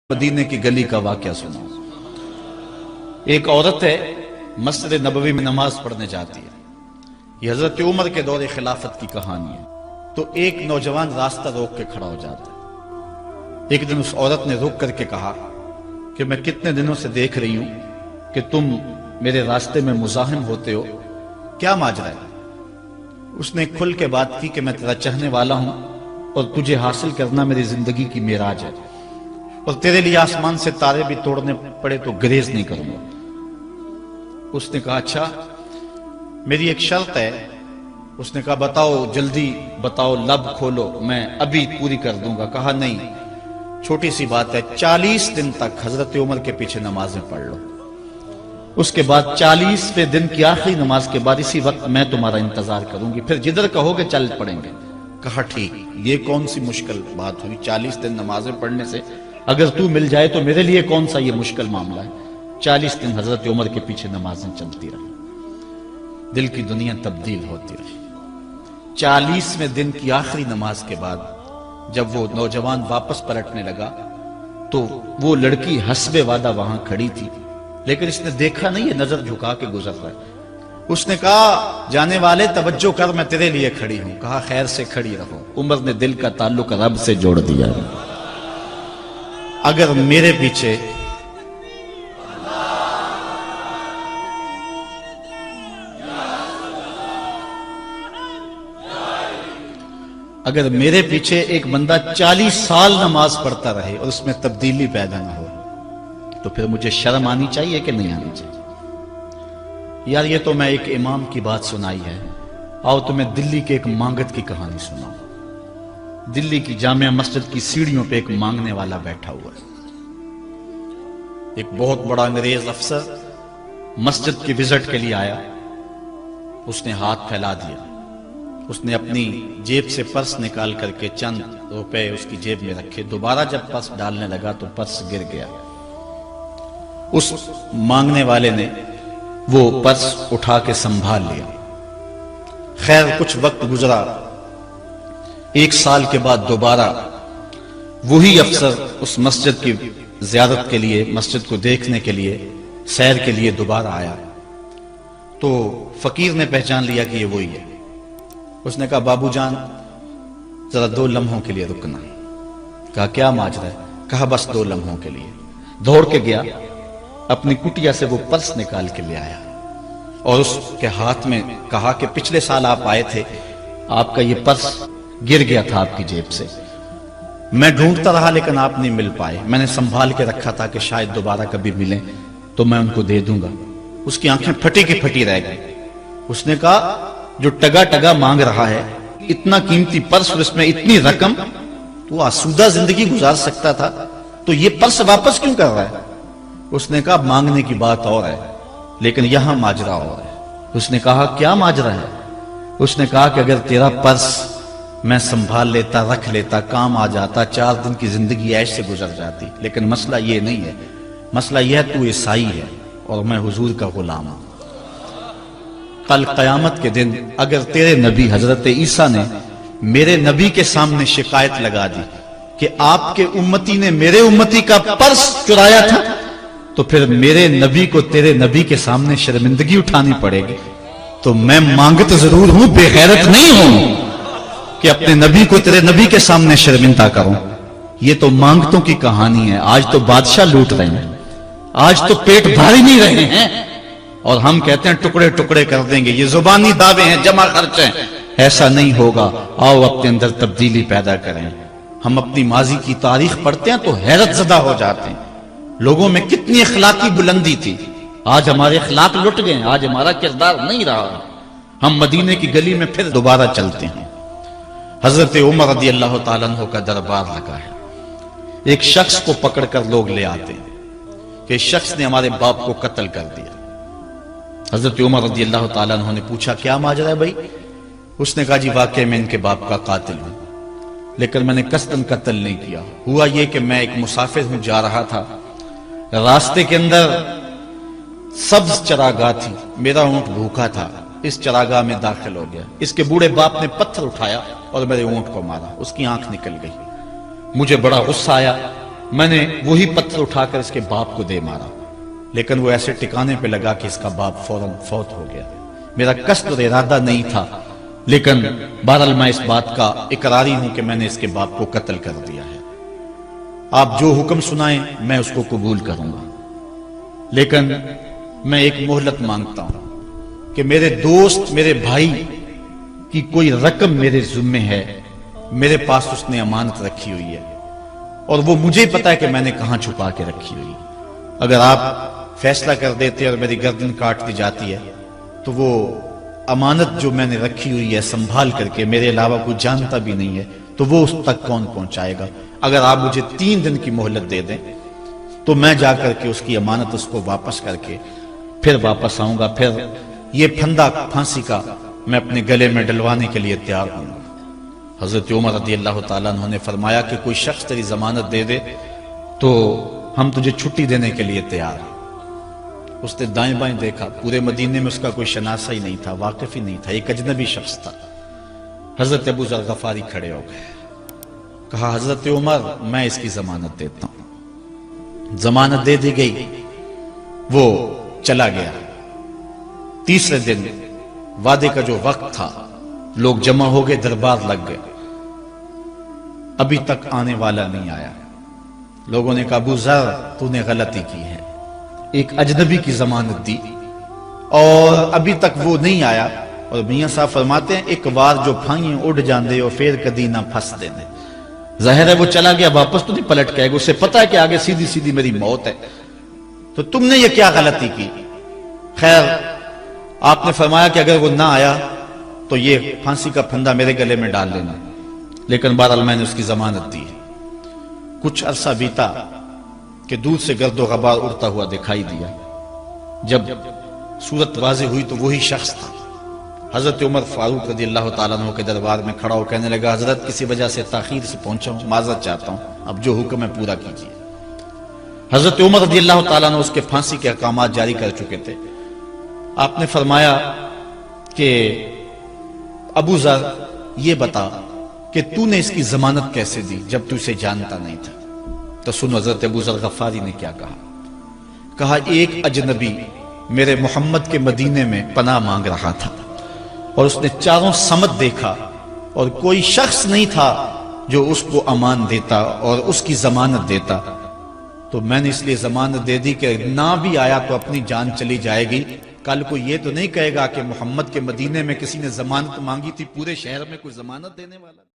مدینے کی گلی کا واقعہ سنا۔ ایک عورت ہے، مسجد نبوی میں نماز پڑھنے جاتی ہے۔ یہ حضرت عمر کے دور خلافت کی کہانی ہے۔ تو ایک نوجوان راستہ روک کے کھڑا ہو جاتا ہے۔ ایک دن اس عورت نے رک کر کے کہا کہ میں کتنے دنوں سے دیکھ رہی ہوں کہ تم میرے راستے میں مزاحم ہوتے ہو، کیا ماجرا ہے؟ اس نے کھل کے بات کی کہ میں تیرا چاہنے والا ہوں اور تجھے حاصل کرنا میری زندگی کی معراج ہے، اور تیرے لیے آسمان سے تارے بھی توڑنے پڑے تو گریز نہیں کروں گا۔ اس نے کہا اچھا، میری ایک شرط ہے۔ اس نے کہا بتاؤ، جلدی بتاؤ، لب کھولو، میں ابھی پوری کر دوں گا۔ کہا نہیں، چھوٹی سی بات ہے، 40 دن تک حضرت عمر کے پیچھے نمازیں پڑھ لو، اس کے بعد 40ویں دن کی آخری نماز کے بعد اسی وقت میں تمہارا انتظار کروں گی، پھر جدھر کہو گے چل پڑیں گے۔ کہا ٹھیک، یہ کون سی مشکل بات ہوئی؟ 40 دن نمازیں پڑھنے سے اگر تو مل جائے تو میرے لیے کون سا یہ مشکل معاملہ ہے۔ 40 دن حضرت عمر کے پیچھے نمازیں چلتی رہی، دل کی دنیا تبدیل ہوتی رہی۔ 40ویں دن کی آخری نماز کے بعد جب وہ نوجوان واپس پلٹنے لگا تو وہ لڑکی حسب وعدہ وہاں کھڑی تھی، لیکن اس نے دیکھا نہیں، یہ نظر جھکا کے گزر رہا ہے۔ اس نے کہا جانے والے توجہ کر، میں تیرے لیے کھڑی ہوں۔ کہا خیر سے کھڑی رہو۔ عمر نے دل کا تعلق رب سے جوڑ دیا۔ اگر میرے پیچھے ایک بندہ 40 سال نماز پڑھتا رہے اور اس میں تبدیلی پیدا نہ ہو تو پھر مجھے شرم آنی چاہیے کہ نہیں آنی چاہیے؟ یار یہ تو میں ایک امام کی بات سنائی ہے، آؤ تمہیں دلی کے ایک مانگت کی کہانی سناؤں۔ دلی کی جامع مسجد کی سیڑھیوں پہ ایک مانگنے والا بیٹھا ہوا ہے۔ ایک بہت بڑا انگریز افسر مسجد کی وزٹ کے لیے آیا، اس نے ہاتھ پھیلا دیا، اس نے اپنی جیب سے پرس نکال کر کے چند روپے اس کی جیب میں رکھے، دوبارہ جب پرس ڈالنے لگا تو پرس گر گیا۔ اس مانگنے والے نے وہ پرس اٹھا کے سنبھال لیا۔ خیر کچھ وقت گزرا، 1 سال کے بعد دوبارہ وہی افسر اس مسجد کی زیارت کے لیے، مسجد کو دیکھنے کے لیے، سیر کے لیے دوبارہ آیا تو فقیر نے پہچان لیا کہ یہ وہی ہے۔ اس نے کہا بابو جان ذرا 2 لمحوں کے لیے رکنا۔ کہا کیا ماجرا ہے؟ کہا بس 2 لمحوں کے لیے۔ دوڑ کے گیا، اپنی کٹیا سے وہ پرس نکال کے لے آیا اور اس کے ہاتھ میں کہا کہ پچھلے سال آپ آئے تھے، آپ کا یہ پرس گر گیا تھا آپ کی جیب سے، میں ڈھونڈتا رہا لیکن آپ نہیں مل پائے، میں نے سنبھال کے رکھا تھا کہ شاید دوبارہ کبھی ملیں تو میں ان کو دے دوں گا۔ اس کی آنکھیں پھٹی کی پھٹی رہ گئی۔ اس نے کہا جو ٹگا ٹگا مانگ رہا ہے، اتنا قیمتی پرس اور اس میں اتنی رقم، تو آسودہ زندگی گزار سکتا تھا، تو یہ پرس واپس کیوں کر رہا ہے؟ اس نے کہا مانگنے کی بات اور ہے لیکن یہاں ماجرا اور ہے۔ اس نے کہا کیا ماجرا ہے؟ اس نے کہا کہ اگر تیرا پرس میں سنبھال لیتا، رکھ لیتا، کام آ جاتا، 4 دن کی زندگی عیش سے گزر جاتی، لیکن مسئلہ یہ نہیں ہے، مسئلہ یہ ہے تو عیسائی ہے اور میں حضور کا غلام ہوں۔ کل قیامت کے دن اگر تیرے نبی حضرت عیسیٰ نے میرے نبی کے سامنے شکایت لگا دی کہ آپ کے امتی نے میرے امتی کا پرس چرایا تھا، تو پھر میرے نبی کو تیرے نبی کے سامنے شرمندگی اٹھانی پڑے گی۔ تو میں مانگت ضرور ہوں، بے غیرت نہیں ہوں کہ اپنے نبی کو تیرے نبی کے سامنے شرمندہ کروں۔ یہ تو مانگتوں کی کہانی ہے، آج تو بادشاہ لوٹ رہے ہیں، آج تو پیٹ بھاری نہیں رہے ہیں اور ہم کہتے ہیں ٹکڑے ٹکڑے کر دیں گے، یہ زبانی دعوے ہیں، جمع خرچ ہیں۔ ایسا نہیں ہوگا، آؤ اپنے اندر تبدیلی پیدا کریں۔ ہم اپنی ماضی کی تاریخ پڑھتے ہیں تو حیرت زدہ ہو جاتے ہیں، لوگوں میں کتنی اخلاقی بلندی تھی، آج ہمارے اخلاق لٹ گئے، آج ہمارا کردار نہیں رہا، ہم مدینے کی گلی میں پھر دوبارہ چلتے ہیں۔ حضرت عمر رضی اللہ تعالیٰ عنہ کا دربار لگا ہے، ایک شخص کو پکڑ کر لوگ لے آتے ہیں کہ اس شخص نے ہمارے باپ کو قتل کر دیا۔ حضرت عمر رضی اللہ تعالیٰ عنہ نے پوچھا کیا ماجرا ہے بھائی؟ اس نے کہا جی واقعی میں ان کے باپ کا قاتل ہوں، لیکن میں نے قصداً قتل نہیں کیا، ہوا یہ کہ میں ایک مسافر ہوں، جا رہا تھا، راستے کے اندر سبز چراگاہ تھی، میرا اونٹ بھوکا تھا، اس چراگاہ میں داخل ہو گیا، اس کے بوڑھے باپ نے پتھر اٹھایا اور میرے اونٹ کو مارا، اس کی آنکھ نکل گئی، مجھے بڑا غصہ آیا، میں نے وہی پتھر اٹھا کر اس کے باپ کو دے مارا، لیکن وہ ایسے ٹکانے پہ لگا کہ اس کا باپ فوراً فوت ہو گیا۔ میرا قصد اور ارادہ نہیں تھا، لیکن بہرحال میں اس بات کا اقراری ہوں کہ میں نے اس کے باپ کو قتل کر دیا ہے۔ آپ جو حکم سنائیں میں اس کو قبول کروں گا، لیکن میں ایک مہلت مانگتا ہوں کہ میرے دوست، میرے بھائی کی کوئی رقم میرے ذمے ہے، میرے پاس اس نے امانت رکھی ہوئی ہے، اور وہ مجھے پتا ہے کہ میں نے کہاں چھپا کے رکھی ہوئی ہے۔ اگر آپ فیصلہ کر دیتے اور میری گردن کاٹ دی جاتی ہے تو وہ امانت جو میں نے رکھی ہوئی ہے سنبھال کر کے، میرے علاوہ کوئی جانتا بھی نہیں ہے، تو وہ اس تک کون پہنچائے گا؟ اگر آپ مجھے 3 دن کی مہلت دے دیں تو میں جا کر کے اس کی امانت اس کو واپس کر کے پھر واپس آؤں گا، پھر یہ پھندا پھانسی کا میں اپنے گلے میں ڈلوانے کے لیے تیار ہوں گا۔ حضرت عمر رضی اللہ تعالیٰ عنہ نے فرمایا کہ کوئی شخص تیری ضمانت دے دے تو ہم تجھے چھٹی دینے کے لیے تیار ہیں۔ اس نے دائیں بائیں دیکھا، پورے مدینے میں اس کا کوئی شناسہ ہی نہیں تھا، واقف ہی نہیں تھا، ایک اجنبی شخص تھا۔ حضرت ابو ذر غفاری کھڑے ہو گئے، کہا حضرت عمر میں اس کی ضمانت دیتا ہوں۔ ضمانت دے دی گئی، وہ چلا گیا۔ تیسرے دن وعدے کا جو وقت تھا، لوگ جمع ہو گئے، دربار لگ گئے، ابھی تک آنے والا نہیں آیا۔ لوگوں نے کہا ابو ذر تو نے غلطی کی ہے، ایک اجنبی کی ضمانت دی اور ابھی تک وہ نہیں آیا، اور میاں صاحب فرماتے ہیں ایک بار جو پھائیں اڑ جاندے اور پھر کدی نہ پھنس دینے۔ ظاہر ہے وہ چلا گیا، واپس تو نہیں پلٹ کے آئے گا، اسے پتا ہے کہ آگے سیدھی سیدھی میری موت ہے، تو تم نے یہ کیا غلطی کی؟ خیر آپ نے فرمایا کہ اگر وہ نہ آیا تو یہ پھانسی کا پھندا میرے گلے میں ڈال لینا، لیکن بہرحال میں نے اس کی ضمانت دی۔ کچھ عرصہ بیتا کہ دور سے گرد و غبار اڑتا ہوا دکھائی دیا۔ جب صورت واضح ہوئی تو وہی شخص تھا۔ حضرت عمر فاروق رضی اللہ تعالیٰ عنہ کے دربار میں کھڑا ہو کہنے لگا حضرت کسی وجہ سے تاخیر سے پہنچا ہوں، معذرت چاہتا ہوں، اب جو حکم ہے پورا کیجیے۔ حضرت عمر رضی اللہ تعالیٰ عنہ اس کے پھانسی کے احکامات جاری کر چکے تھے۔ آپ نے فرمایا کہ ابو ذر یہ بتا کہ تو نے اس کی ضمانت کیسے دی جب تو اسے جانتا نہیں تھا؟ تو سن حضرت ابو ذر غفاری نے کیا کہا۔ کہا ایک اجنبی میرے محمد کے مدینے میں پناہ مانگ رہا تھا اور اس نے چاروں سمت دیکھا اور کوئی شخص نہیں تھا جو اس کو امان دیتا اور اس کی ضمانت دیتا، تو میں نے اس لیے ضمانت دے دی کہ نہ بھی آیا تو اپنی جان چلی جائے گی، کل کو یہ تو نہیں کہے گا کہ محمد کے مدینے میں کسی نے ضمانت مانگی تھی، پورے شہر میں کوئی ضمانت دینے والا